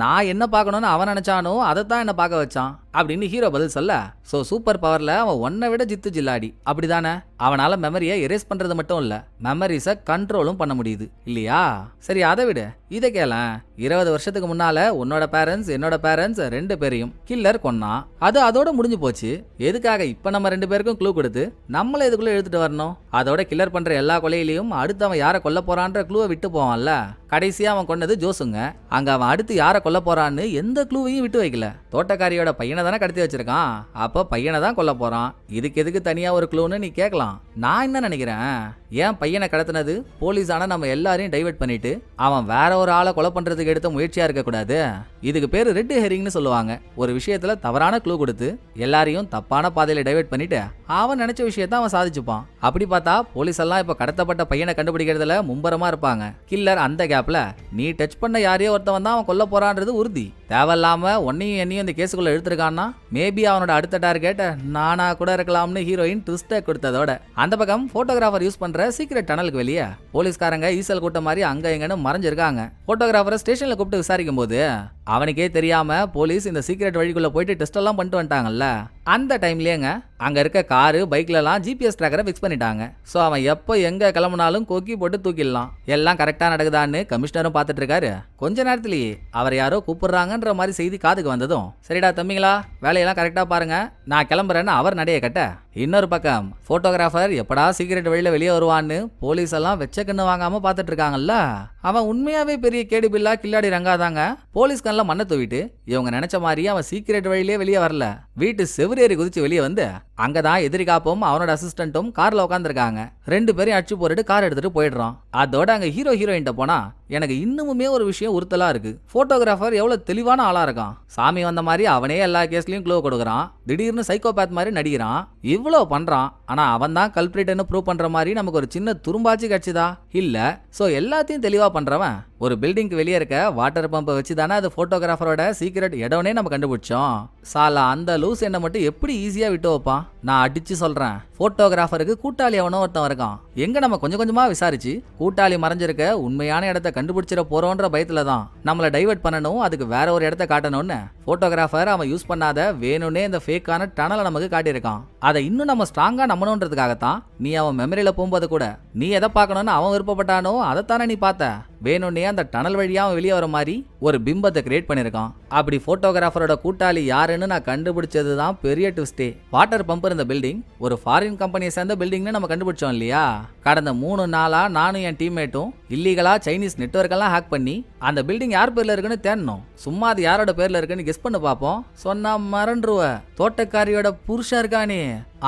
நான் என்ன பார்க்கணும்னு அவன் நினைச்சானோ அதைத்தான் என்ன பார்க்க வச்சான் அப்படின்னு ஹீரோ பதில் சொல்ல, சோ சூப்பர் பவர்ல அவன் ஒன்னை விட ஜித்து ஜில்லாடி அப்படிதானே, அவனால மெமரியை எரேஸ் பண்றது மட்டும் இல்ல, மெமரிஸை கண்ட்ரோலும் பண்ண முடியுது இல்லையா. சரி அதை விட இதை கேள, 20 வருஷத்துக்கு முன்னால உன்னோட பேரண்ட்ஸ் என்னோட பேரண்ட்ஸ் 2 பேரையும் கில்லர் கொன்னா, அது அதோட முடிஞ்சு போச்சு, எதுக்காக இப்ப நம்ம 2 பேருக்கும் க்ளூ கொடுத்து நம்மள இதுக்குள்ள எடுத்துட்டு வரணும், அதோட கில்லர் பண்ற எல்லா கொலையிலையும் அடுத்து அவன் யாரை கொல்ல போறான்ற க்ளூவை விட்டு போவான்ல, கடைசியா அவன் கொன்னது ஜோசுங்க, அங்க அவன் அடுத்து யாரை கொல்ல போறான்னு எந்த க்ளூவையும் விட்டு வைக்கல. தோட்டக்காரியோட பையனை தானே கடத்தி வச்சிருக்கான், அப்ப பையனை தான் கொல்ல போறான். இதுக்கு எதுக்கு தனியா ஒரு க்ளூன்னு நீ கேட்கலாம். நான் என்ன நினைக்கிறேன், ஏன் பையனை கடத்தினது போலீஸான நம்ம எல்லாரையும் டைவர்ட் பண்ணிட்டு அவன் வேற ஒரு ஆளை கொலை பண்றதுக்கு எடுத்த முயற்சியா இருக்க கூடாது. இதுக்கு பேரு ரெட் ஹெரிங்னு சொல்லுவாங்க. ஒரு விஷயத்துல தவறான க்ளூ கொடுத்து எல்லாரையும் தப்பான பாதையில டைவர்ட் பண்ணிட்டு அவன் நினைச்ச விஷயத்த அவன் சாதிச்சுப்பான். அப்படி பார்த்தா போலீஸ் எல்லாம் இப்ப கடத்தப்பட்ட பையனை கண்டுபிடிக்கிறதுல மும்பரமா இருப்பாங்க. கில்லர் அந்த கேப்ல நீ டச் பண்ண யாரையோ ஒருத்தவன் தான் அவன் கொல்ல போறான்றது உறுதி. தேவையில்லாம உன்னையும் என்னையும் இந்த கேஸுக்குள்ள எடுத்திருக்கான்னா மேபி அவனோட அடுத்த டார்கெட் நானா கூட இருக்கலாம்னு ஹீரோயின் ட்விஸ்ட கொடுத்ததோட அந்த பக்கம் போட்டோகிராஃபர் யூஸ் பண்ற சீக்ரெட் டனலுக்கு வெளியே போலீஸ்காரங்க ஈசல் கூட்ட மாதிரி அங்க எங்கன்னு மறைஞ்சிருக்காங்க. போட்டோகிராஃபரை ஸ்டேஷன்ல கூப்பிட்டு விசாரிக்கும் போது அவனுக்கே தெரியாம போலீஸ் இந்த சீக்ரெட் வழிக்குள்ள போயிட்டு டெஸ்ட் எல்லாம் பண்ணிட்டு வந்துட்டாங்கல்ல. அந்த டைம்லயேங்க அங்க இருக்க காரு பைக்ல எல்லாம் ஜிபிஎஸ் ட்ராக்கரை ஃபிக்ஸ் பண்ணிட்டாங்க. சோ அவன் எப்போ எங்க கிளம்பினாலும் கொக்கி போட்டு தூக்கிடலாம். எல்லாம் கரெக்டா நடக்குதான்னு கமிஷனரும் பார்த்துட்டு இருக்காரு. கொஞ்ச நேரத்திலேயே அவர் யாரோ கூப்பிடுறாங்கன்ற மாதிரி செய்தி காதுக்கு வந்ததும் சரிடா தம்பிங்களா வேலையெல்லாம் கரெக்டா பாருங்க நான் கிளம்புறேன்னு அவர் நடைய கட்ட, இன்னொரு பக்கம் போட்டோகிராஃபர் எப்படா சீக்ரெட் வழியில வெளியே வருவான்னு போலீஸ் எல்லாம் வெச்ச கண்ணு வாங்காம பார்த்துட்டு இருக்காங்கல்ல. அவன் உண்மையாவே பெரிய கேடு பில்லா கில்லாடி ரங்காதாங்க. போலீஸ் கண்ணில் மண்ணை தூவிட்டு இவங்க நினைச்ச மாதிரி அவன் சீக்ரெட் வழியிலே வெளியே வரல. வீட்டு செவிரேறி குதிச்சு வெளியே வந்து அங்கதான் எதிரி காப்பும் அவனோட அசிஸ்டன்ட்டும் கார்ல உட்காந்துருக்காங்க. ரெண்டு பேரும் அடிச்சு போட்டுட்டு கார் எடுத்துட்டு போயிடுறான். அதோட அங்க ஹீரோயின்ட்ட போனா எனக்கு இன்னுமுமே ஒரு விஷயம் உறுத்தலா இருக்கு. போட்டோகிராஃபர் எவ்வளவு தெளிவான ஆளா இருக்கான். சாமி வந்த மாதிரி அவனே எல்லா கேஸ்லயும் க்ளூ கொடுக்குறான். திடீர்னு சைக்கோபேத் மாதிரி நடிக்கிறான். இவ்வளவு பண்றான். ஆனா அவன் தான் கல்பிரிட்னு ப்ரூவ் பண்ற மாதிரி நமக்கு ஒரு சின்ன துரும்பாச்சு கிடைச்சுதா இல்ல. சோ எல்லாத்தையும் தெளிவா பண்றவன் ஒரு பில்டிங்க்கு வெளியே இருக்க வாட்டர் பம்பை வச்சு தானே அது போட்டோகிராஃபரோட சீக்ரெட் இடம்னே நம்ம கண்டுபிடிச்சோம். சாலா அந்த லூஸ் என்ன மட்டும் எப்படி ஈஸியா விட்டு வைப்பான். நான் அடிச்சு சொல்றேன் போட்டோகிராஃபருக்கு கூட்டாளி அவனோ ஒருத்தன் இருக்கான். எங்க நம்ம கொஞ்சம் கொஞ்சமா விசாரிச்சு கூட்டாளி மறைஞ்சிருக்க உண்மையான இடத்த கண்டுபிடிச்சிட போறோன்ற பயத்துல தான் நம்மள டைவர்ட் பண்ணணும், அதுக்கு வேற ஒரு இடத்த காட்டணும்னு போட்டோகிராஃபர் அவன் யூஸ் பண்ணாத வேணும்னே இந்த ஃபேக்கான டனலை நமக்கு காட்டியிருக்கான். அதை இன்னும் நம்ம ஸ்ட்ராங்கா நம்பணுன்றதுக்காகத்தான் நீ அவன் மெமரியில போகும்போது கூட நீ எதை பார்க்கணும்னு அவன் விருப்பப்பட்டானோ அதைத்தானே நீ பார்த்த. வேணும்னே அந்த டனல் வழியா அவன் வெளியே வர மாதிரி ஒரு பிம்பத்தை கிரியேட் பண்ணிருக்கான். அப்படி போட்டோகிராஃபரோட கூட்டாளி யாருன்னு நான் கண்டுபிடிச்சது தான் பெரிய ட்விஸ்டே. வாட்டர் பம்ப் இருந்த பில்டிங் ஒரு ஃபாரின் கம்பெனியை சேர்ந்த பில்டிங்னு நம்ம கண்டுபிடிச்சோம் இல்லையா. கடந்த 3 நாளா நானும் என் டீம்மேட்டும் இல்லீகலா சைனீஸ் நெட்வொர்க் எல்லாம் ஹேக் பண்ணி அந்த பில்டிங் யார் பேர்ல இருக்குன்னு தேடணும். சும்மா அது யாரோட பேர்ல இருக்குன்னு கெஸ் பண்ணி பார்ப்போம். சொன்னா மறந்துருவ. தோட்டக்காரியோட புருஷன் இருக்கானே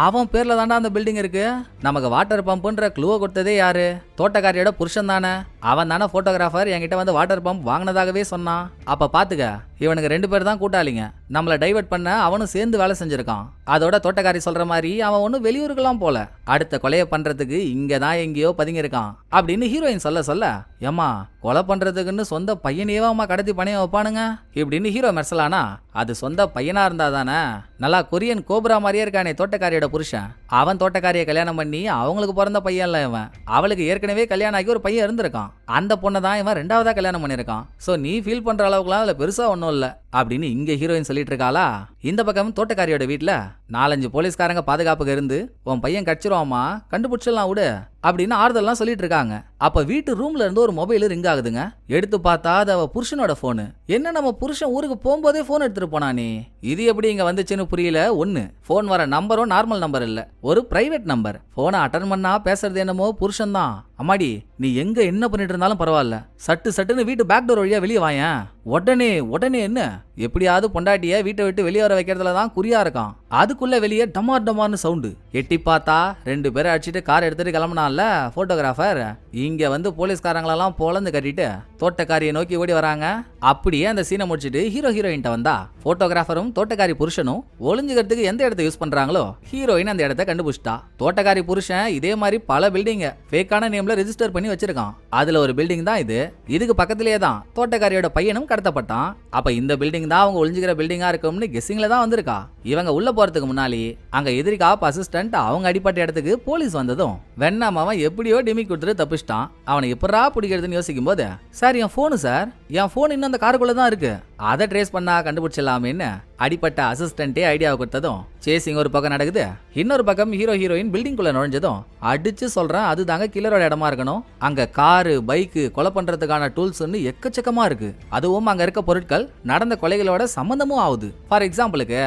அவன் பேர்ல தாண்டா அந்த பில்டிங் இருக்கு. நமக்கு வாட்டர் பம்ப்ன்ற க்ளூவை கொடுத்ததே யாரு? தோட்டக்காரியோட புருஷன் தானே. அவன் தானே போட்டோகிராஃபர் என்கிட்ட வந்து வாட்டர் பம்ப் வாங்கினதாகவே சொன்னான். அப்ப பாத்துக்க இவனுக்கு 2 பேர் தான் கூட்டாளிங்க. நம்மள டைவர்ட் பண்ண அவனும் சேர்ந்து வேலை செஞ்சிருக்கான். அதோட தோட்டக்காரி சொல்ற மாதிரி அவன் ஒன்னும் வெளியூருக்கெல்லாம் போல. அடுத்த கொலையை பண்றதுக்கு இங்கதான் எங்கேயோ பதுங்கி இருக்கான் அப்படின்னு ஹீரோயின் சொல்ல ஏமா கொலை பண்றதுக்குன்னு சொந்த பையனையவே அம்மா கடத்தி பணைய வைப்பானுங்க இப்படின்னு ஹீரோ மெர்சலானா அது சொந்த பையனா இருந்தா தானே. நல்லா கொரியன் கோப்ரா மாதிரியே இருக்கானே தோட்டக்காரியோட புருஷன். அவன் தோட்டக்காரியை கல்யாணம் பண்ணி அவங்களுக்கு பிறந்த பையன் இல்ல இவன். அவளுக்கு ஏற்கனவே கல்யாணம் ஆகி ஒரு பையன் இருந்திருக்கான். அந்த பொண்ணை தான் இவன் 2வதா கல்யாணம் பண்ணிருக்கான். சோ நீ ஃபீல் பண்ற அளவுக்குலாம் அதுல பெருசா ஒன்னும் இல்ல அப்படின்னு இங்க ஹீரோயின் சொல்லிட்டு இருக்காளா. இந்த பக்கம் தோட்டக்காரியோட வீட்டுல 4-5 போலீஸ்காரங்க பாதுகாப்புக்கு இருந்து உன் பையன் கடிச்சிருவாமா கண்டுபிடிச்சிடலாம் விடு அப்படின்னு ஆறுதல்லாம் சொல்லிட்டு இருக்காங்க. அப்ப வீட்டு ரூம்ல இருந்து ஒரு மொபைல் ரிங் ஆகுதுங்க. எடுத்து பார்த்தா அது அவ புருஷனோட போனு. என்ன நம்ம புருஷன் ஊருக்கு போகும்போதே போன் எடுத்துட்டு போனானே, இது எப்படி இங்க வந்துச்சுன்னு புரியல. ஒண்ணு போன் வர நம்பரும் நார்மல் நம்பர் இல்ல, ஒரு பிரைவேட் நம்பர். போனை அட்டன் பண்ணா பேசுறது என்னமோ புருஷன் தான். அம்மாடி நீ எங்க என்ன பண்ணிட்டு இருந்தாலும் பரவாயில்ல, சட்டுன்னு வீட்டு பேக் டோர் வழியா வெளியே வாயேன். உடனே என்ன எப்படியாவது பொண்டாட்டிய வீட்டை விட்டு வெளியே வர வைக்கிறதுல தான் குறியா இருக்கான். அதுக்குள்ள வெளியே டமார்னு சவுண்டு. எட்டி பார்த்தா 2 பேரை அடிச்சுட்டு கார் எடுத்துட்டு கிளம்பினான்ல போட்டோகிராஃபர். இங்க வந்து போலீஸ்காரங்களெல்லாம் பொழந்து கட்டிட்டு தோட்டக்காரியை நோக்கி ஓடி வராங்க. அப்படியே அந்த சீனை முடிச்சுட்டு ஹீரோயின்ட்ட வந்தா போட்டோகிராஃபரும் தோட்டக்காரி புருஷனும் ஒளிஞ்சுக்கிறதுக்கு எந்த இடத்த யூஸ் பண்றாங்களோ ஹீரோயின் அந்த இடத்த கண்டுபிடிச்சிட்டா. தோட்டக்காரி புருஷன் இதே மாதிரி பல பில்டிங் ஃபேக்கான நேம்ல ரெஜிஸ்டர் பண்ணி வச்சிருக்கான். அதுல ஒரு பில்டிங் தான் இது. இதுக்கு பக்கத்திலேயே தான் தோட்டக்காரியோட பையனும் கடத்தப்பட்டான். அப்ப இந்த பில்டிங் தான் அவங்க ஒளிஞ்சுக்கிற பில்டிங்கா இருக்கும்னு கெஸ்ஸிங்ல தான் வந்திருக்கா. இவங்க உள்ள போறதுக்கு முன்னாடி அங்க எதிரி காப் அசிஸ்டன்ட் அவங்க அடிப்பட்ட இடத்துக்கு போலீஸ் வந்ததும் வெண்ணாம அவன் எப்படியோ டிமி கொடுத்துட்டு தப்பிச்சிட்டான். அவனை எப்படா பிடிக்கிறதுன்னு யோசிக்கும் போது சார் என் போனு சார், என் போன் இன்னும் அந்த காருக்குள்ள தான் இருக்கு, அதை ட்ரேஸ் பண்ணா கண்டுபிடிச்சிடலாமேன்னு அடிப்பட்ட அசிஸ்டன்ட்டே ஐடியாவை கொடுத்ததும் சேசிங் ஒரு பக்கம் நடக்குது. இன்னொரு பக்கம் ஹீரோயின் பில்டிங் குள்ள நுழைஞ்சதும் அடிச்சு சொல்றேன் அது தாங்க கில்லரோட இடமா இருக்கணும். அங்க காரு பைக்கு கொலை பண்றதுக்கான டூல்ஸ் எக்கச்சக்கமா இருக்கு. அதுவும் அங்க இருக்க பொருட்கள் நடந்த கொலைகளோட சம்பந்தமும் ஆகுது. ஃபார் எக்ஸாம்பிளுக்கு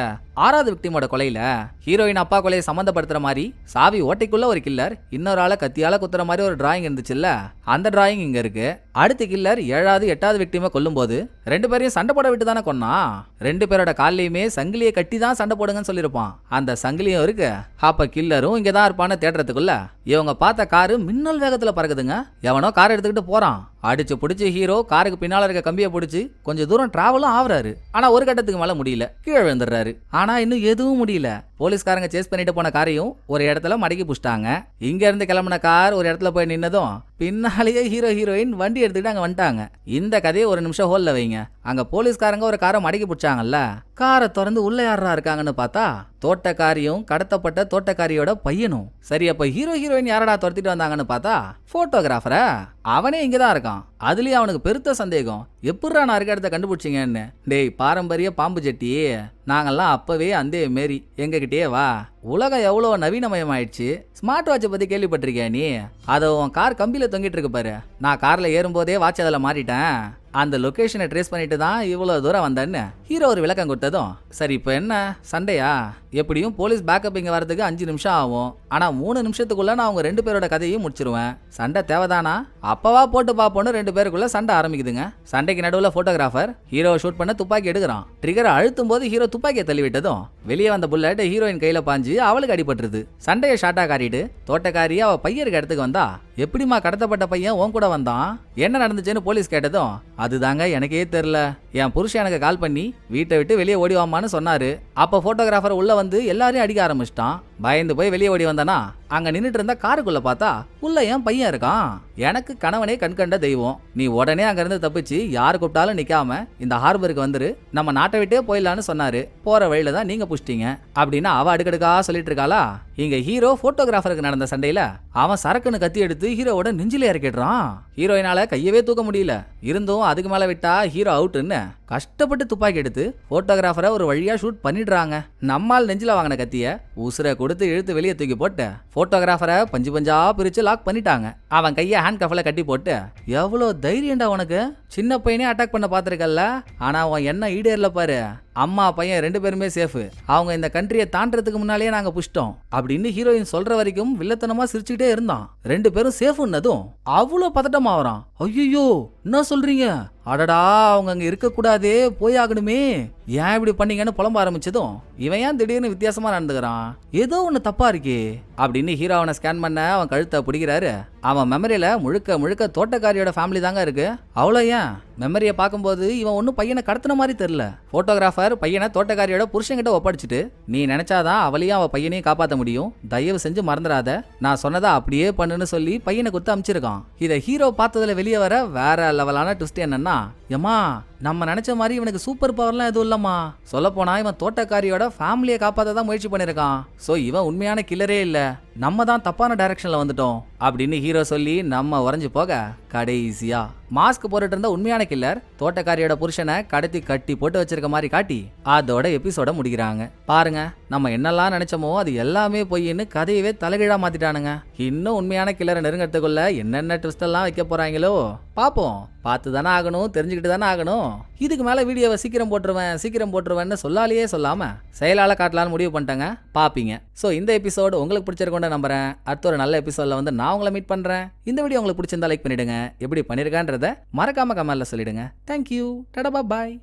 6வது விக்டிமோட கொலையில ஹீரோயின் அப்பா கொலையை சம்மந்தப்படுத்துற மாதிரி சாவி ஓட்டைக்குள்ள ஒரு கில்லர் இன்னொரு ஆளை கத்தியால குத்துற மாதிரி ஒரு டிராயிங் இருந்துச்சுல்ல, அந்த டிராயிங் இங்க இருக்கு. அடுத்த கில்லர் 7வது 8வது விக்டிமை கொல்லும் போது 2 பேரையும் சண்டை போட விட்டு தானே கொன்னா. 2 பேரோட காலையுமே சங்கிலியை கட்டி தான் சண்டை போடுங்கன்னு சொல்லியிருப்பான். அந்த சங்கிலியும் இருக்கு. அப்ப கில்லரும் இங்கதான் இருப்பான்னு தேடுறதுக்குள்ள இவங்க பார்த்த காரு மின்னல் வேகத்துல பறக்குதுங்க. எவனோ கார் எடுத்துக்கிட்டு போறான். அடிச்சு பிடிச்சி ஹீரோ காருக்கு பின்னால இருக்க கம்பியை பிடிச்சி கொஞ்சம் தூரம் டிராவலும் ஆகுறாரு. ஆனா ஒரு கட்டத்துக்கு மேல முடியல, கீழே விழுந்துடுறாரு. ஆனா இன்னும் எதுவும் முடியல. போலீஸ்காரங்க சேஸ் பண்ணிட்டு போன காரையும் ஒரு இடத்துல மடக்கி புடிச்சிட்டாங்க. இங்க இருந்து கிளம்பின கார் ஒரு இடத்துல போய் நின்னதும் பின்னாலேயே ஹீரோயின் வண்டி எடுத்துக்கிட்டு அங்க வந்துட்டாங்க. இந்த கதையை ஒரு நிமிஷம் ஹோல்ல வைங்க. அங்க போலீஸ்காரங்க ஒரு காரை மடக்கி பிடிச்சாங்கல்ல, காரை திறந்து உள்ள யாரா இருக்காங்கன்னு பார்த்தா தோட்டக்காரியும் கடத்தப்பட்ட தோட்டக்காரியோட பையனும். சரி, அப்ப ஹீரோயின் யாரடா துரத்திட்டு வந்தாங்கன்னு பார்த்தா போட்டோகிராஃபரா. அவனே இங்கதான் இருக்கான். அதுலயும் அவனுக்கு பெருத்த சந்தேகம், எப்படா நான் இருக்க இடத்த கண்டுபிடிச்சிங்கன்னு. டேய் பாரம்பரிய பாம்பு ஜெட்டி, நாங்கெல்லாம் அப்பவே அந்த மாரி எங்ககிட்டயே வா. உலகம் எவ்வளோ நவீனமயமாயிடுச்சு. ஸ்மார்ட் வாட்சை பத்தி கேள்விப்பட்டிருக்கியா நீ? அதை உன் கார் கம்பியில தொங்கிட்டு இருக்கு பாரு. நான் கார்ல ஏறும்போதே வாட்ச் அதில் மாட்டிட்டேன். அந்த லொகேஷனை ட்ரேஸ் பண்ணிட்டு தான் இவ்வளவு தூரம் வந்தேன்னு ஹீரோ ஒரு விளக்கம் கொடுத்ததும், சரி இப்போ என்ன சண்டையா? எப்படியும் போலீஸ் பேக்கப் இங்க வரதுக்கு 5 நிமிஷம் ஆகும். ஆனா 3 நிமிஷத்துக்குள்ள நான் அவங்க 2 பேரோட கதையும் முடிச்சிருவேன். சண்டை தேவைதானா? அப்பவா போட்டு பாப்போன்னு 2 பேருக்குள்ள சண்டை ஆரம்பிக்குதுங்க. சண்டைக்கு நடுவில் போட்டோகிராஃபர் ஹீரோவை ஷூட் பண்ண துப்பாக்கி எடுக்கிறான். ட்ரிகரை அழுத்தும் போது ஹீரோ துப்பாக்கியை தள்ளி விட்டதும் வெளியே வந்த புல்லட் ஹீரோயின் கையில பாஞ்சு அவளுக்கு அடிபட்டுருது. சண்டையை ஷார்ட்டா காட்டிட்டு தோட்டக்காரி அவ பையருக்கு இடத்துக்கு வந்தா, எப்படிமா கடத்தப்பட்ட பையன் உன் கூட வந்தான், என்ன நடந்துச்சுன்னு போலீஸ் கேட்டதும், அதுதாங்க எனக்கே தெரியல, என் புருஷன் எனக்கு கால் பண்ணி வீட்டை விட்டு வெளியே ஓடி வாமான்னு சொன்னாரு. அப்ப போட்டோகிராஃபர் உள்ள வந்து எல்லாரையும் அடிக்க ஆரம்பிச்சிட்டான். பயந்து போய் வெளியே ஓடி வந்தானா அங்க நின்னுட்டு இருந்த காருக்குள்ள பார்த்தா உள்ள என் பையன் இருக்கான். எனக்கு கணவனே கண்கண்ட தெய்வம். நீ உடனே அங்க இருந்து தப்பிச்சு யாரு கூப்பிட்டாலும் நிக்காம இந்த ஹார்பருக்கு வந்துரு, நம்ம நாட்டை விட்டே போயிடலான்னு சொன்னாரு. போற வழியில தான் நீங்க புஷ்டிங்க அப்படின்னு அவ அடுக்கடுக்கா சொல்லிட்டு இருக்காளா. இங்க ஹீரோ போட்டோகிராஃபருக்கு நடந்த சண்டையில அவன் சரக்குன்னு கத்தி எடுத்து ஹீரோவோட நெஞ்சில இறக்கிடுறான். ஹீரோயினால கையவே தூக்க முடியல. இருந்தும் அதுக்கு மேல விட்டா ஹீரோ அவுட்டுன்னு கஷ்டப்பட்டு துப்பாக்கி எடுத்து போட்டோகிராஃபரை ஒரு வழியா ஷூட் பண்ணிடுறாங்க. நம்மால் நெஞ்சில வாங்கின கத்திய உசுரை கொடுத்து இழுத்து வெளியே தூக்கி போட்டு போட்டோகிராஃபரை பஞ்சு பஞ்சா பிரிச்சு லாக் பண்ணிட்டாங்க. அவன் கையை ஹேண்ட் கஃப்ல கட்டி போட்டு, எவ்வளோ தைரியம்டா உனக்கு, சின்ன பையனே அட்டாக் பண்ண பாத்திருக்கல, ஆனா அவன் என்ன ஈடேர்ல பாரு, அம்மா பையன் 2 பேருமே சேஃப், அவங்க இந்த கண்ட்ரியை தாண்டறதுக்கு முன்னாலேயே நாங்க புஷ்டோம் அப்படின்னு ஹீரோயின் சொல்ற வரைக்கும் வில்லத்தனமா சிரிச்சுக்கிட்டே இருந்தான். 2 பேரும் சேஃப்னதும் அவ்வளோ பதட்டம் ஆவறான். ஐயோ என்ன சொல்றீங்க, அடடா அவங்க அங்க இருக்க கூடாதே, போய் ஆகணுமே, ஏன் இப்படி பண்ணீங்கன்னு புலம்ப ஆரம்பிச்சதும் இவன் ஏன் திடீர்னு வித்தியாசமா நடந்துக்கிறான், ஏதோ ஒண்ணு தப்பா இருக்கே அப்படின்னு ஹீரோவனை ஸ்கேன் பண்ண அவன் கழுத்தை பிடிக்கிறாரு. அவன் மெமரியில முழுக்க தோட்டக்காரியோட ஃபேமிலி தாங்க இருக்கு. அவ்வளோ ஏன் மெமரியை பார்க்கும்போது இவன் ஒன்னும் பையனை கடத்தின மாதிரி தெரியல. போட்டோகிராஃபர் பையனை தோட்டக்காரியோட புருஷன்கிட்ட ஒப்படைச்சிட்டு நீ நினைச்சாதான் அவளையும் அவ பையனையும் காப்பாற்ற முடியும், தயவு செஞ்சு மறந்துடாத, நான் சொன்னதா அப்படியே பண்ணுன்னு சொல்லி பையனை குத்து அமிச்சிருக்கான். இதை ஹீரோ பார்த்ததுல வெளியே வர வேற லெவலான ட்விஸ்ட் என்னன்னா, ஏமா நம்ம நினைச்ச மாதிரி இவனுக்கு சூப்பர் பவர்லாம் எதுவும் இல்லம்மா, சொல்ல போனா இவன் தோட்டக்காரியோட ஃபேமிலியை காப்பாற்ற தான் முயற்சி பண்ணிருக்கான். சோ இவன் உண்மையான கில்லரே இல்ல, நம்ம தான் தப்பான டைரக்ஷன்ல வந்துட்டோம் அப்படின்னு ஹீரோ சொல்லி நம்ம உறைஞ்சு போக கடைசியா மாஸ்க் போட்டுட்டு இருந்த உண்மையான கில்லர் தோட்டக்காரியோட புருஷனை கடத்தி கட்டி போட்டு வச்சிருக்க மாதிரி காட்டி அதோட எபிசோட முடிக்கிறாங்க. பாருங்க, நம்ம என்னெல்லாம் நினைச்சோமோ அது எல்லாமே பொய்ன்னு கதையவே தலைகீழா மாத்திட்டானுங்க. இன்னும் உண்மையான கில்லரை நெருங்கறதுக்குள்ள என்னென்ன ட்விஸ்ட் எல்லாம் வைக்க போறாங்களோ பாப்போம். பார்த்து தானே ஆகணும், தெரிஞ்சுக்கிட்டு தானே ஆகணும். இதுக்கு மேல வீடியோவை சீக்கிரம் போட்டுருவேன்னு சொல்லாலேயே சொல்லாம செயலால காட்டலான்னு முடிவு பண்ணிட்டாங்க. பாப்பீங்க. ஸோ இந்த எபிசோடு உங்களுக்கு பிடிச்சிருக்கோன்னு நம்புறேன். அடுத்த ஒரு நல்ல எபிசோட்ல வந்து நான் உங்களை மீட் பண்றேன். இந்த வீடியோ உங்களுக்கு பிடிச்சிருந்தா லைக் பண்ணிடுங்க. எப்படி பண்ணிருக்கான்றத மறக்காம கமெண்ட்ல சொல்லிடுங்க. தேங்க்யூ. டடா பாய்.